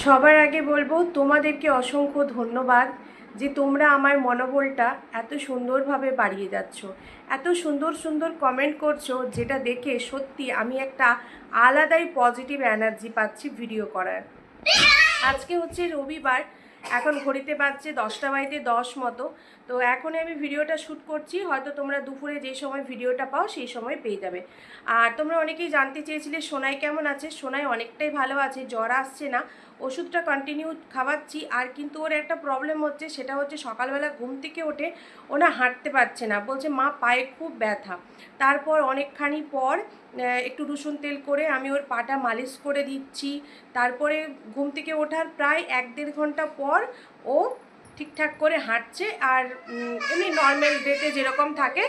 সবার আগে বলবো তোমাদেরকে অসংখ্য ধন্যবাদ যে তোমরা আমার মনোবলটা এত সুন্দরভাবে বাড়িয়ে যাচ্ছ, এত সুন্দর সুন্দর কমেন্ট করছো, যেটা দেখে সত্যি আমি একটা আলাদাই পজিটিভ এনার্জি পাচ্ছি ভিডিও করার। আজকে হচ্ছে রবিবার, এখন ঘড়িতে বাজছে 10:10 মতো। তো এখন আমি ভিডিওটা শ্যুট করছি, হয়তো তোমরা দুপুরে যে সময় ভিডিওটা পাও সেই সময় পেয়ে যাবে। আর তোমরা অনেকেই জানতে চেয়েছিলে সোনাই কেমন আছে। সোনাই অনেকটাই ভালো আছে, জ্বর আসছে না, ওষুধটা কন্টিনিউ খাওয়াচ্ছি। আর কিন্তু ওর একটা প্রবলেম হচ্ছে, সেটা হচ্ছে সকালবেলা ঘুম থেকে ওঠে ও না হাঁটতে পারছে না, বলছে মা পায়ে খুব ব্যথা। তারপর অনেকখানি পর একটু রসুন তেল করে আমি ওর পাটা মালিশ করে দিচ্ছি। তারপরে ঘুম থেকে ওঠার প্রায় 1-1.5 ঘন্টা পর ও ঠিকঠাক করে হাঁটছে, আর এমনি নর্মাল ডেতে যেরকম থাকে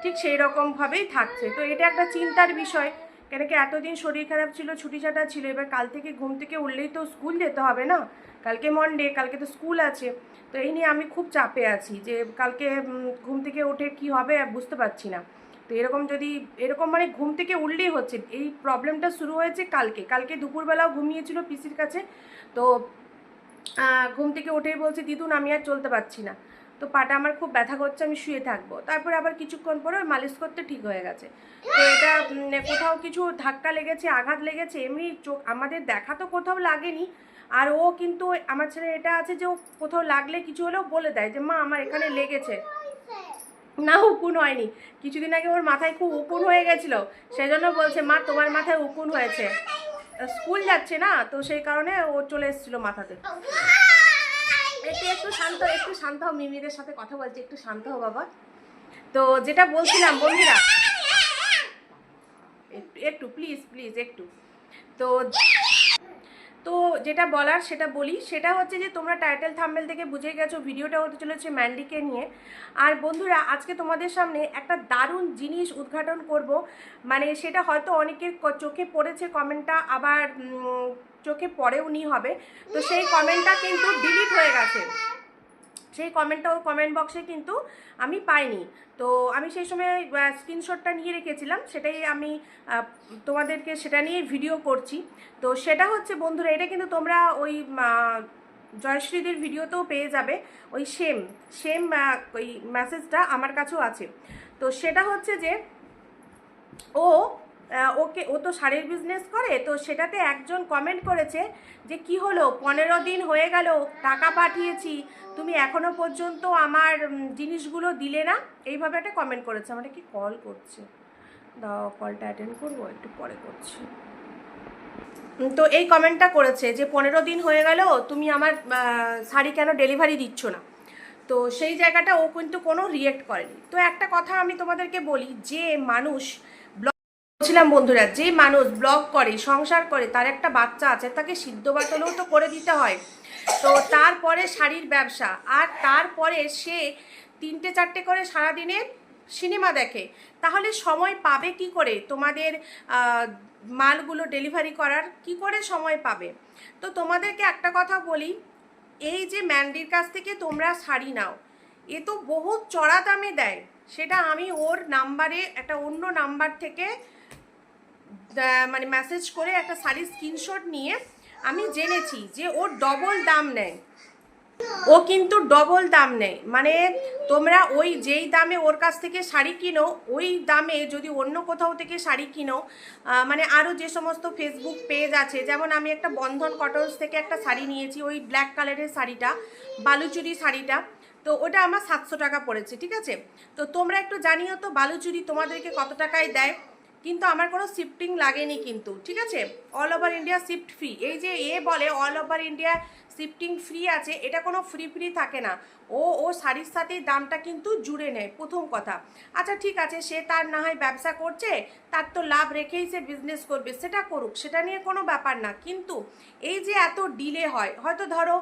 ঠিক সেই রকমভাবেই থাকছে। তো এটা একটা চিন্তার বিষয়, কেন কি এতদিন শরীর খারাপ ছিল, ছুটিছাটা ছিল, এবার কাল থেকে ঘুম থেকে উঠলেই তো স্কুল যেতে হবে না, কালকে মনডে, কালকে তো স্কুল আছে। তো এই নিয়ে আমি খুব চাপে আছি যে কালকে ঘুম থেকে উঠে কি হবে বুঝতে পারছি না। তো এরকম যদি এরকম মানে ঘুম থেকে উঠলেই হচ্ছে, এই প্রবলেমটা শুরু হয়েছে কালকে। কালকে দুপুরবেলাও ঘুমিয়েছিল পিসির কাছে। তো ঘুম থেকে উঠেই বলছে দিদুন আমি আর চলতে পারছি না, তো পাটা আমার খুব ব্যথা করছে, আমি শুয়ে থাকবো। তারপরে আবার কিছুক্ষণ পরে মালিশ করতে ঠিক হয়ে গেছে। তো এটা কোথাও কিছু ধাক্কা লেগেছে, আঘাত লেগেছে, এমনি চোখ আমাদের দেখা তো কোথাও লাগেনি। আর ও কিন্তু আমার ছেলে এটা আছে যে ও কোথাও লাগলে কিছু হলেও বলে দেয় যে মা আমার এখানে লেগেছে। না, উকুন হয়নি। কিছুদিন আগে ওর মাথায় খুব উকুন হয়ে গেছিল, সেই জন্য বলছে মা তোমার মাথায় উকুন হয়েছে। স্কুল যাচ্ছে না, তো সেই কারণে ও চলে এসেছিল মাথাতে। একটু একটু শান্ত, একটু শান্ত হও, মিমিদের সাথে কথা বলছি, একটু শান্ত হও বাবা। তো যেটা বলছিলাম বন্ধুরা, একটু একটু প্লিজ প্লিজ একটু। তো তো যেটা বলার সেটা বলি, সেটা হচ্ছে যে তোমরা টাইটেল থাম্বনেল থেকে বুঝে গেছো ভিডিওটা হতে চলেছে ম্যান্ডিকে নিয়ে। আর বন্ধুরা আজকে তোমাদের সামনে একটা দারুণ জিনিস উদ্ঘাটন করব, মানে সেটা হয়তো অনেকের চোখে পড়েছে কমেন্টটা, আবার চোখে পড়েও নি হবে। তো সেই কমেন্টটা কিন্তু ডিলিট হয়ে গেছে, সেই কমেন্টটা ওর কমেন্ট বক্সে কিন্তু আমি পাইনি। তো আমি সেই সময় স্ক্রিনশটটা নিয়ে রেখেছিলাম, সেটাই আমি তোমাদেরকে সেটা নিয়ে ভিডিও করছি। তো সেটা হচ্ছে বন্ধুরা, এটা কিন্তু তোমরা ওই জয়শ্রীদের ভিডিওতেও পেয়ে যাবে, ওই সেম সেম ওই মেসেজটা আমার কাছেও আছে। তো সেটা হচ্ছে যে ও ও তো শাড়ির বিজনেস করে, তো সেটাতে একজন কমেন্ট করেছে যে কি হলো 15 দিন হয়ে গেল, টাকা পাঠিয়েছি, তুমি এখনো পর্যন্ত আমার জিনিসগুলো দিলে না। এইভাবে একটা কমেন্ট করেছে। আমাকে কি কল করছে, দাও কলটা অ্যাটেন্ড করবো, একটু পরে করছি। তো এই কমেন্টটা করেছে যে 15 দিন হয়ে গেল, তুমি আমার শাড়ি কেন ডেলিভারি দিচ্ছ না। তো সেই জায়গাটা ও কিন্তু কোনো রিয়েক্ট করেনি। তো একটা কথা আমি তোমাদেরকে বলি, যে মানুষ বলছিলাম বন্ধুরা, যে মানুষ ব্লগ করে, সংসার করে, তার একটা বাচ্চা আছে, তাকে সিদ্ধ বাতলেও তো করে দিতে হয়। তো তারপরে শাড়ির ব্যবসা, আর তারপরে সে 3-4টে করে সারাদিনে সিনেমা দেখে, তাহলে সময় পাবে কি করে তোমাদের মালগুলো ডেলিভারি করার, কি করে সময় পাবে? তো তোমাদেরকে একটা কথা বলি, এই যে ম্যান্ডির কাছ থেকে তোমরা শাড়ি নাও, এ তো বহুত চড়া দামে দেয়। সেটা আমি ওর নাম্বারে একটা অন্য নাম্বার থেকে মানে মেসেজ করে একটা শাড়ির স্ক্রিনশট নিয়ে আমি জেনেছি যে ও ডবল দাম নেয়, ও কিন্তু ডবল দাম নেয়। মানে তোমরা ওই যেই দামে ওর কাছ থেকে শাড়ি কিনো, ওই দামে যদি অন্য কোথাও থেকে শাড়ি কিনো, মানে আরও যে সমস্ত ফেসবুক পেজ আছে, যেমন আমি একটা বন্ধন কটনস থেকে একটা শাড়ি নিয়েছি, ওই ব্ল্যাক কালারের শাড়িটা, বালুচুরি শাড়িটা, তো ওটা আমার 700 টাকা পড়েছে, ঠিক আছে। তো তোমরা একটু জানিও তো বালুচুরি তোমাদেরকে কত টাকায় দেয়। কিন্তু আমার কোনো শিফটিং লাগেনি কিন্তু, ঠিক আছে, all over India shift free. এই যে বলে all over India shifting free আছে, এটা কোনো ফ্রি থাকে না। ও শাড়ির সাথে দামটা কিন্তু জুড়ে নেয়, প্রথম কথা। আচ্ছা ঠিক আছে, সে তার না হয় ব্যবসা করছে, তার তো লাভ রেখেই সে বিজনেস করবে, সেটা করুক, সেটা নিয়ে কোনো ব্যাপার না। কিন্তু এই যে এত ডিলে হয়, হয়তো ধরো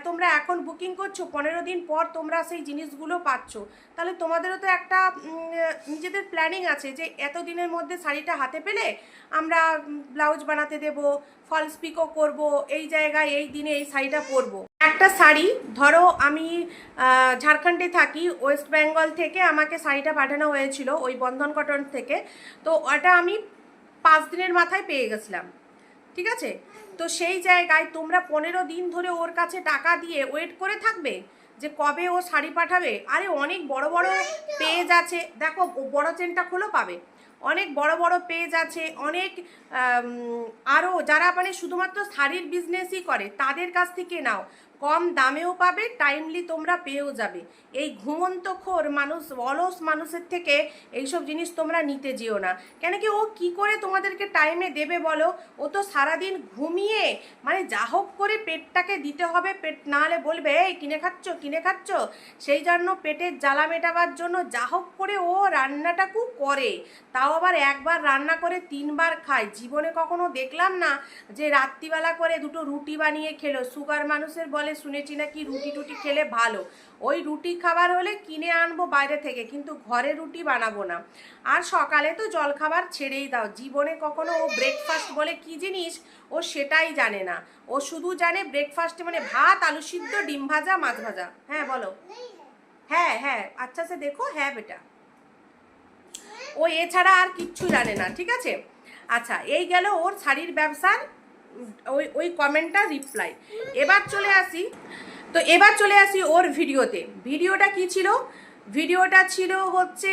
তোমরা এখন বুকিং করছো, 15 দিন পর তোমরা সেই জিনিসগুলো পাচ্ছ, তাহলে তোমাদেরও তো একটা নিজেদের প্ল্যানিং আছে যে এত দিনের মধ্যে শাড়িটা হাতে পেলে আমরা ব্লাউজ বানাতে দেব, ফলস পিকও করব, এই জায়গায় এই দিনে এই শাড়িটা পরবো। একটা শাড়ি ধরো আমি ঝাড়খণ্ডে থাকি, ওয়েস্ট বেঙ্গল থেকে আমাকে শাড়িটা পাঠানো হয়েছিল ওই বন্ধন কটন থেকে। তো ওটা আমি 5 দিনের মাথায় পেয়ে গেছিলাম, ঠিক আছে। তো তো সেই জায়গায় তোমরা 15 দিন ধরে ওর কাছে টাকা দিয়ে ওয়েট করে থাকবে যে কবে ও শাড়ি পাঠাবে? আরে অনেক বড় বড় পেজ আছে, দেখো বড় চেনটা খোলো পাবে, অনেক বড় বড় পেজ আছে, অনেক আরও যারা মানে শুধুমাত্র শাড়ির বিজনেসই করে তাদের কাছ থেকে নাও, কম দামেও পাবে, টাইমলি তোমরা পেয়েও যাবে। এই ঘুমন্তখোর মানুষ, অলস মানুষের থেকে এইসব জিনিস তোমরা নিতে যেও না। কেন কি ও কি করে তোমাদেরকে টাইমে দেবে বলো? ও তো সারাদিন ঘুমিয়ে মানে যা হোক করে পেটটাকে দিতে হবে, পেট না হলে বলবে এই কিনে খাচ্ছ কিনে খাচ্ছ। সেই জন্য পেটের জ্বালা মেটাবার জন্য যা হোক করে ও রান্নাটাকু করে, তাও আবার একবার রান্না করে 3 বার খায়। জীবনে কখনো দেখলাম না যে রাত্রিবেলা করে 2টো রুটি বানিয়ে খেলো। সুগার মানুষের বলে শুনেছি নাকি রুটি টুটি খেলে ভালো। ওই রুটি খাবার হলে কিনে আনবো বাইরে থেকে, কিন্তু ঘরে রুটি বানাবো না। আর সকালে তো জলখাবার ছেড়েই দাও, জীবনে কখনো ও ব্রেকফাস্ট বলে কি জিনিস ও সেটাই জানে না। ও শুধু জানে ব্রেকফাস্টে মানে ভাত, আলু সিদ্ধ, ডিম ভাজা, মাছ ভাজা। হ্যাঁ বলো। হ্যাঁ হ্যাঁ আচ্ছা সে দেখো, হ্যাঁ বেটা, ও এছাড়া আর কিচ্ছু জানে না, ঠিক আছে? আচ্ছা এই গেল ওর শাড়ির ব্যবসার ওই ওই কমেন্টটা রিপ্লাই। এবার চলে আসি ওর ভিডিওতে। ভিডিওটা কি ছিল? ভিডিওটা ছিল হচ্ছে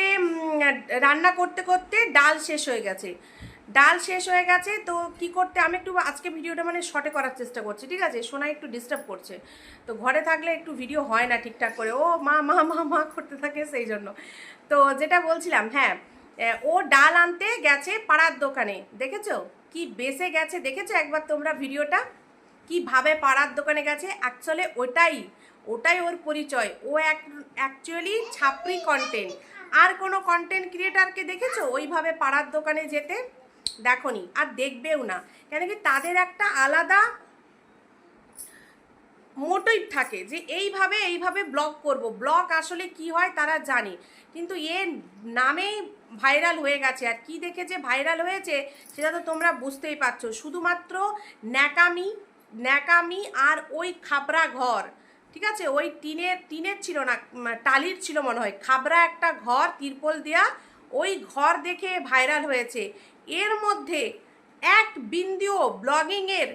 রান্না করতে করতে ডাল শেষ হয়ে গেছে। তো কি করতে, আমি একটু আজকে ভিডিওটা মানে শর্টে করার চেষ্টা করছি, ঠিক আছে? সোনা একটু ডিস্টার্ব করছে, তো ঘরে থাকলে একটু ভিডিও হয় না ঠিকঠাক করে, ও মা মা মা মা করতে থাকে, সেই জন্য। তো যেটা বলছিলাম, হ্যাঁ ও ডাল আনতে গেছে পাড়ার দোকানে, দেখেছো কি বেসে গেছে? দেখেছো একবার তোমরা ভিডিওটা কিভাবে পাড়ার দোকানে গেছে? অ্যাকচুয়ালি ওটাই ওর পরিচয়। ও অ্যাকচুয়ালি ছাপরি কন্টেন্ট। আর কোনো কন্টেন্ট ক্রিয়েটারকে দেখেছো ওইভাবে পাড়ার দোকানে যেতে? দেখোনি, আর দেখবেও না। কেন কি তাদের একটা আলাদা মোটিভ থাকে যে এইভাবে ব্লগ করব। ব্লগ আসলে কি হয় তারা জানে, কিন্তু এর নামেই ভাইরাল হয়ে গেছে। আর কি দেখে যে ভাইরাল হয়েছে সেটা তো তোমরা বুঝতেই পারছো। শুধুমাত্র ন্যাকামি আর ওই খাবরা ঘর, ঠিক আছে? ওই টিনের ছিল না, টালির ছিল মনে হয়, খাবরা একটা ঘর তিরপল দেয়া, ওই ঘর দেখে ভাইরাল হয়েছে। এর মধ্যে এক বিন্দুও ব্লগিংয়ের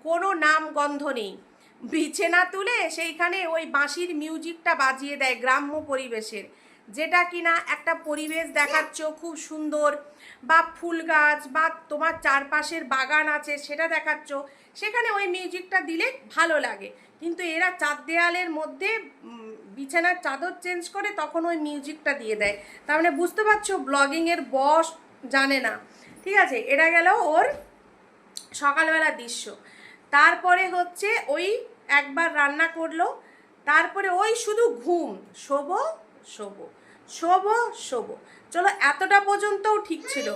কোনো নাম গন্ধ নেই। বিছানা তুলে সেইখানে ওই বাঁশির মিউজিকটা বাজিয়ে দেয় গ্রাম্য পরিবেশের, যেটা কিনা একটা পরিবেশ দেখাচ্ছ খুব সুন্দর, বা ফুল গাছ বা তোমার চারপাশের বাগান আছে সেটা দেখাচ্ছ, সেখানে ওই মিউজিকটা দিলে ভালো লাগে। কিন্তু এরা চার দেয়ালের মধ্যে বিছানার চাদর চেঞ্জ করে তখন ওই মিউজিকটা দিয়ে দেয়। তার মানে বুঝতে পারছো ব্লগিংয়ের বস জানে না, ঠিক আছে? এটা গেল ওর সকালবেলা দৃশ্য। তারপরে হচ্ছে ওই একবার রান্না করলো, তারপরে ওই শুধু ঘুম, শোবো শোবো শোবো শোবো। চলো এতটা পর্যন্তও ঠিক ছিল,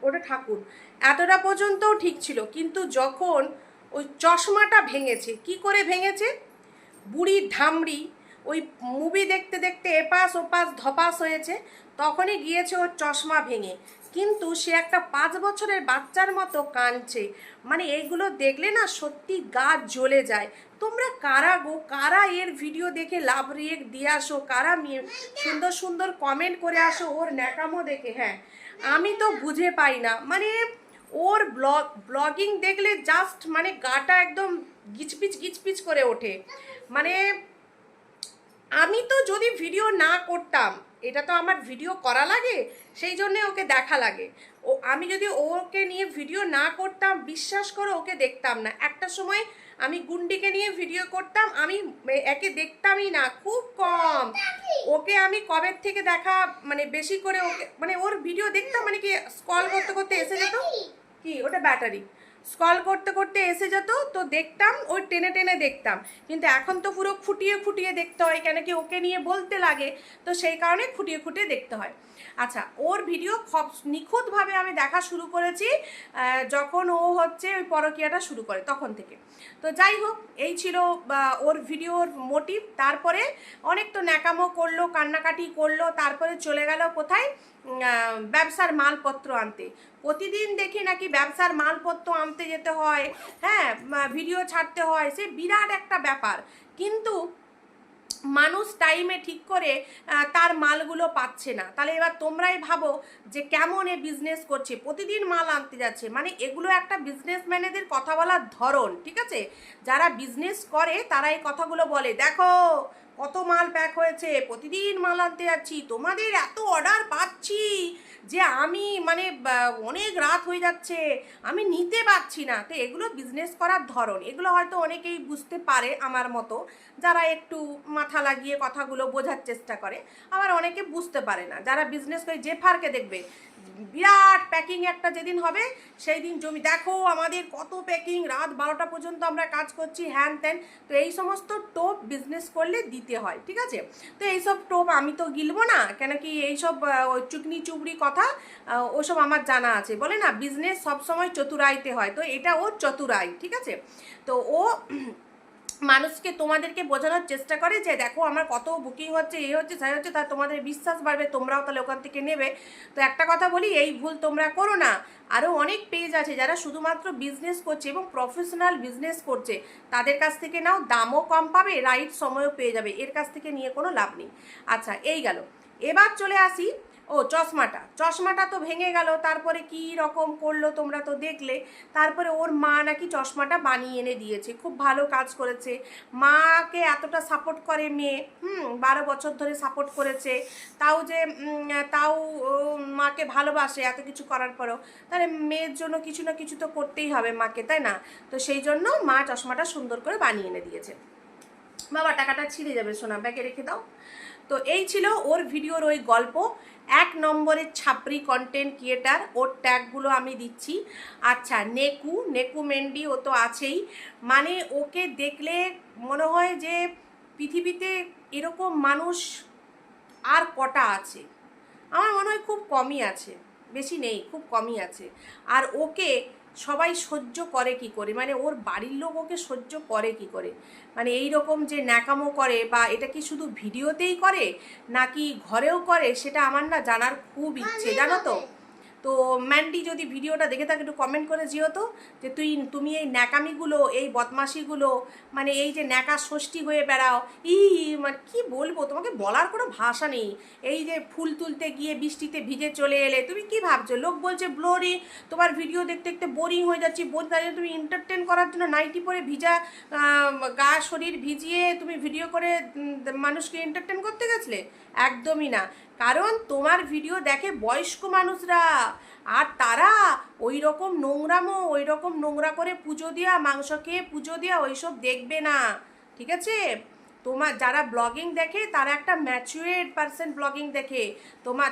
ওটা ঠাকুর, এতটা পর্যন্তও ঠিক ছিল। কিন্তু যখন ওই চশমাটা ভেঙেছে, কি করে ভেঙেছে? বুড়ি ধামড়ি ওই মুভি দেখতে দেখতে এপাশ ওপাশ ধপাস হয়েছে, তখনই গিয়েছে ওর চশমা ভেঙে। কিন্তু সে একটা 5 বছরের বাচ্চার মতো কাঁদছে। মানে এইগুলো দেখলে না সত্যি গা জ্বলে যায়। তোমরা কারা এর ভিডিও দেখে লাভ রিয়েক্ট দিয়ে আসো, কারা সুন্দর সুন্দর কমেন্ট করে আসো ওর ন্যাকামো দেখে? হ্যাঁ আমি তো বুঝে পাই না, মানে ওর ব্লগিং দেখলে জাস্ট মানে গাটা একদম গিচপিচ করে ওঠে। মানে আমি তো যদি ভিডিও না করতাম, এটা তো আমার ভিডিও করা লাগে, সেই জন্যে ওকে দেখা লাগে। আমি যদি ওকে নিয়ে ভিডিও না করতাম, বিশ্বাস করো ওকে দেখতাম না। একটা সময় আমি গুন্ডিকে নিয়ে ভিডিও করতাম, আমি একে দেখতামই না, খুব কম। ওকে আমি কবের থেকে দেখা মানে বেশি করে ওকে মানে ওর ভিডিও দেখতাম, মানে কি স্ক্রল করতে করতে এসে যেত, কি ওটা ব্যাটারি স্ক্রল করতে করতে এসে যেত, তো দেখতাম, ওই টেনে টেনে দেখতাম। কিন্তু এখন তো পুরো খুঁটিয়ে দেখতে হয়, কেন কি ওকে নিয়ে বলতে লাগে, তো সেই কারণে খুঁটিয়ে দেখতে হয়। আচ্ছা ওর ভিডিও খুব নিখুঁতভাবে আমি দেখা শুরু করেছি যখন ও হচ্ছে ওই পরকীয়াটা শুরু করে তখন থেকে। তো যাই হোক, এই ছিল ওর ভিডিওর মোটিভ। তারপরে অনেক তো ন্যাকামো করলো, কান্নাকাটি করলো, তারপরে চলে গেল কোথায়? ব্যবসার মালপত্র আনতে। প্রতিদিন দেখি নাকি ব্যবসার মালপত্র আনতে যেতে হয়, হ্যাঁ ভিডিও ছাড়তে হয়, সে বিরাট একটা ব্যাপার। কিন্তু মানুষ টাইমে ঠিক করে তার মালগুলো পাচ্ছে না। তাহলে এবার তোমরাই ভাবো যে কেমন এ বিজনেস করছে, প্রতিদিন মাল আনতে যাচ্ছে। মানে এগুলো একটা বিজনেসম্যানেদের কথা বলার ধরন, ঠিক আছে? যারা বিজনেস করে তারা এই কথাগুলো বলে, দেখো কত মাল প্যাক হয়েছে, প্রতিদিন মাল আনতে যাচ্ছি, তোমাদের এত অর্ডার পাচ্ছি যে আমি মানে অনেক রাত হয়ে যাচ্ছে, আমি নিতে পারছি না। তো এগুলো বিজনেস করার ধরন, এগুলো হয়তো অনেকেই বুঝতে পারে আমার মতো, যারা একটু মাথা লাগিয়ে কথাগুলো বোঝার চেষ্টা করে। আবার অনেকে বুঝতে পারে না, যারা বিজনেস করে। যে ফারকে দেখবে বিরাট প্যাকিং একটা যেদিন হবে সেই দিন জমি, দেখো আমাদের কত প্যাকিং, রাত 12টা পর্যন্ত আমরা কাজ করছি, হ্যান ত্যান। তো এই সমস্ত টোপ বিজনেস করলে দিতে হয়, ঠিক আছে? তো এইসব টোপ আমি তো গিলবো না, কেন কি এইসব চুকনি চুবড়ি কথা ওসব আমার জানা আছে। বলে না বিজনেস সবসময় চতুরাইতে হয়, তো এটা ওর চতুরাই, ঠিক আছে? তো ও মানুষকে তোমাদেরকে বোঝানোর চেষ্টা করে যে দেখো আমার কত বুকিং হচ্ছে, এই হচ্ছে তাই হচ্ছে, তা তোমাদের বিশ্বাস বাড়বে, তোমরাও তাহলে ওখান থেকে নেবে। তো একটা কথা বলি, এই ভুল তোমরা করো না। আরও অনেক পেজ আছে যারা শুধুমাত্র বিজনেস করছে এবং প্রফেশনাল বিজনেস করছে, তাদের কাছ থেকে নাও, দামও কম পাবে, রাইট সময়ও পেয়ে যাবে, এর কাছ থেকে নিয়ে কোনো লাভ নেই। আচ্ছা এই গেল, এবার চলে আসি চশমাটা তো ভেঙে গেল, তারপরে কি রকম করলো তোমরা তো দেখলে। তারপরে ওর মা নাকি চশমাটা বানিয়ে এনে দিয়েছে, খুব ভালো কাজ করেছে। মাকে এতটা সাপোর্ট করে মেয়ে, 12 বছর ধরে সাপোর্ট করেছে, তাও মাকে ভালোবাসে এত কিছু করার পরেও। তাহলে মেয়ের জন্য কিছু না কিছু তো করতেই হবে মাকে, তাই না? তো সেই জন্য মা চশমাটা সুন্দর করে বানিয়ে এনে দিয়েছে। বাবা টাকাটা ছিঁড়ে যাবে, সোনা ব্যাগে রেখে দাও। তো এই ছিল ওর ভিডিওর ওই গল্প। 1 নম্বরের ছাপরি কন্টেন্ট ক্রিয়েটার, ওর ট্যাগগুলো আমি দিচ্ছি। আচ্ছা নেকু মেন্ডি, ও তো আছেই। মানে ওকে দেখলে মনে হয় যে পৃথিবীতে এরকম মানুষ আর কটা আছে। আমার মনে হয় খুব কমই আছে, বেশি নেই, খুব কমই আছে। আর ওকে সবাই সহ্য করে কি করে, মানে ওর বাড়ির লোক ওকে সহ্য করে কি করে? মানে এই রকম যে ন্যাকামো করে, বা এটা কি শুধু ভিডিওতেই করে নাকি ঘরেও করে, সেটা আমার না জানার খুব ইচ্ছে, জানো তো? তো ম্যান্ডি যদি ভিডিওটা দেখে থাকে একটু কমেন্ট করে দিও তো, যে তুমি এই ন্যাকামিগুলো, এই বদমাশিগুলো, মানে এই যে ন্যাকা ষষ্ঠী হয়ে বেড়াও, মানে কি বলবো তোমাকে, বলার কোনো ভাষা নেই। এই যে ফুল তুলতে গিয়ে বৃষ্টিতে ভিজে চলে এলে, তুমি কি ভাবছো? লোক বলছে ব্লোরি, তোমার ভিডিও দেখতে দেখতে বোরিং হয়ে যাচ্ছি, তাই তুমি এন্টারটেন করার জন্য নাইটি পরে ভিজা গা শরীর ভিজিয়ে তুমি ভিডিও করে মানুষকে এন্টারটেন করতে গেছিলে? একদমই না। কারণ তোমার ভিডিও দেখে বয়স্ক মানুষরা, আর তারা ওই রকম নোংরা করে পুজো দেওয়া, মাংস খেয়ে পুজো দেওয়া ওইসব দেখবে না, ঠিক আছে? তোমার যারা ব্লগিং দেখে তারা একটা ম্যাচুরেড পারসন ব্লগিং দেখে।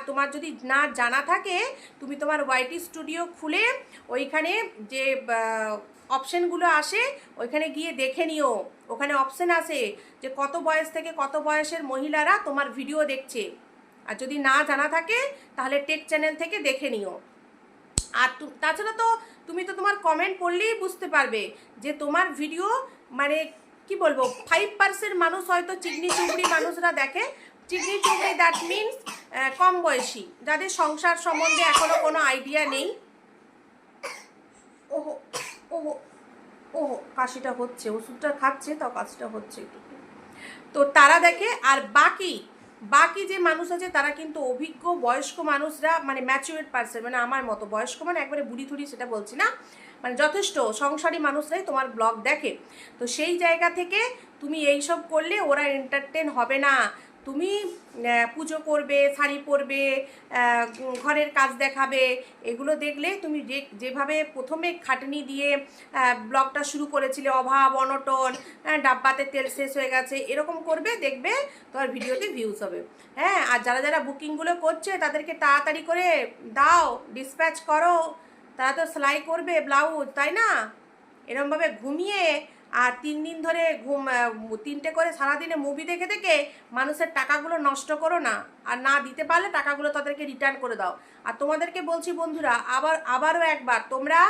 তোমার যদি না জানা থাকে, তুমি তোমার ওয়াইটি স্টুডিও খুলে ওইখানে যে অপশানগুলো আসে ওইখানে গিয়ে দেখে নিও। ওখানে অপশান আসে যে কত বয়স থেকে কত বয়সের মহিলারা তোমার ভিডিও দেখছে। আর যদি না জানা থাকে তাহলে টেক চ্যানেল থেকে দেখে নিও। আর তাছাড়া তো তুমি তো তোমার কমেন্ট পড়লেই বুঝতে পারবে যে তোমার ভিডিও মানে কি বলবো, 5% মানুষ হয়তো চিকনি চুবড়ি মানুষরা দেখে। চিকনি চুবড়ি দ্যাট মিনস কম বয়সী, যাদের সংসার সম্বন্ধে এখনো কোনো আইডিয়া নেই। ওহো ওহো ওহো কাশিটা হচ্ছে, ওষুধটা খাচ্ছে তাও কাশিটা হচ্ছে একটু। তো তারা দেখে। আর বাকি যে মানুষ আছে তারা কিন্তু অভিজ্ঞ বয়স্ক মানুষরা, মানে ম্যাচুরেড পারসন, মানে আমার মতো বয়স্ক, মানে একবারে বুড়ি থুড়ি সেটা বলছি না, মানে যথেষ্ট সংসারী মানুষরাই তোমার ব্লগ দেখে। তো সেই জায়গা থেকে তুমি এইসব করলে ওরা এন্টারটেন হবে না। তুমি পুজো করবে, শাড়ি পরবে, ঘরের কাজ দেখাবে, এগুলো দেখলে তুমি যেভাবে প্রথমে খাটনি দিয়ে ব্লগটা শুরু করেছিলে, অভাব অনটন, ডাব্বাতে তেল শেষ হয়ে গেছে, এরকম করবে, দেখবে তোমার ভিডিওতে ভিউজ হবে। হ্যাঁ, আর যারা বুকিংগুলো করছে তাদেরকে তাড়াতাড়ি করে দাও, ডিসপ্যাচ করো, তারা তো সেলাই করবে ব্লাউজ, তাই না? এরমভাবে ঘুমিয়ে আর 3 দিন ধরে 3টে করে সারাদিনে মুভি দেখে দেখে মানুষের টাকাগুলো নষ্ট করো না। আর না দিতে পারলে টাকাগুলো তাদেরকে রিটার্ন করে দাও। আর তোমাদেরকে বলছি বন্ধুরা, আবারও একবার, তোমরা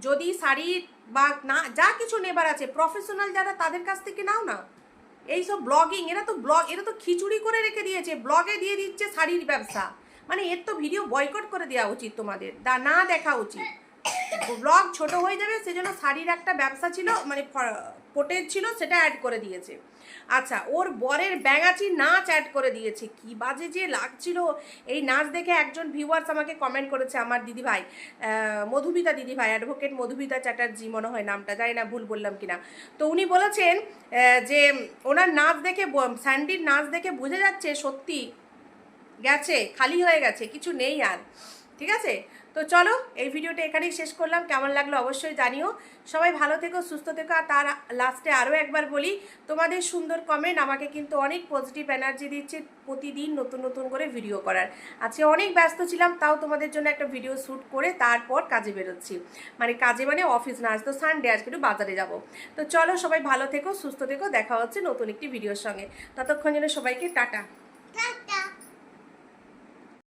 যদি শাড়ি বা না যা কিছু নেবার আছে, প্রফেশনাল যারা তাদের কাছ থেকে নাও না। এইসব ব্লগিং, এরা তো খিচুড়ি করে রেখে দিয়েছে, ব্লগে দিয়ে দিচ্ছে শাড়ির ব্যবসা। মানে এর তো ভিডিও বয়কট করে দেওয়া উচিত, তোমাদের না দেখা উচিত। ব্লগ ছোট হয়ে যাবে, সেজন্য শাড়ির একটা ব্যবসা ছিল, মানে পোটেজ ছিল, সেটা অ্যাড করে দিয়েছে। আচ্ছা, ওর বরের ব্যাঙাচি নাচ অ্যাড করে দিয়েছে, কি বাজে যে লাগছিল। এই নাচ দেখে একজন ভিউয়ার্স আমাকে কমেন্ট করেছে, আমার দিদিভাই, মধুমিতা দিদিভাই, অ্যাডভোকেট মধুমিতা চ্যাটার্জি মনে হয় নামটা, জানি না ভুল বললাম কিনা। তো উনি বলেছেন যে ওনার নাচ দেখে, স্যান্ডির নাচ দেখে বোঝা যাচ্ছে সত্যি গেছে, খালি হয়ে গেছে, কিছু নেই আর। ঠিক আছে, তো চলো এই ভিডিওটা এখানেই শেষ করলাম। কেমন লাগলো অবশ্যই জানিও। সবাই ভালো থেকো, সুস্থ থেকো। আর তার লাস্টে আরও একবার বলি, তোমাদের সুন্দর কমেন্ট আমাকে কিন্তু অনেক পজিটিভ এনার্জি দিচ্ছে প্রতিদিন নতুন নতুন করে ভিডিও করার। আজকে অনেক ব্যস্ত ছিলাম, তাও তোমাদের জন্য একটা ভিডিও শ্যুট করে তারপর কাজে বেরোচ্ছি, মানে কাজে মানে অফিস না, আজ তো সানডে, আজকে একটু বাজারে যাব। তো চলো সবাই ভালো থেকো, সুস্থ থেকো, দেখা হচ্ছে নতুন একটি ভিডিওর সঙ্গে। ততক্ষণ জন্য সবাইকে টাটা।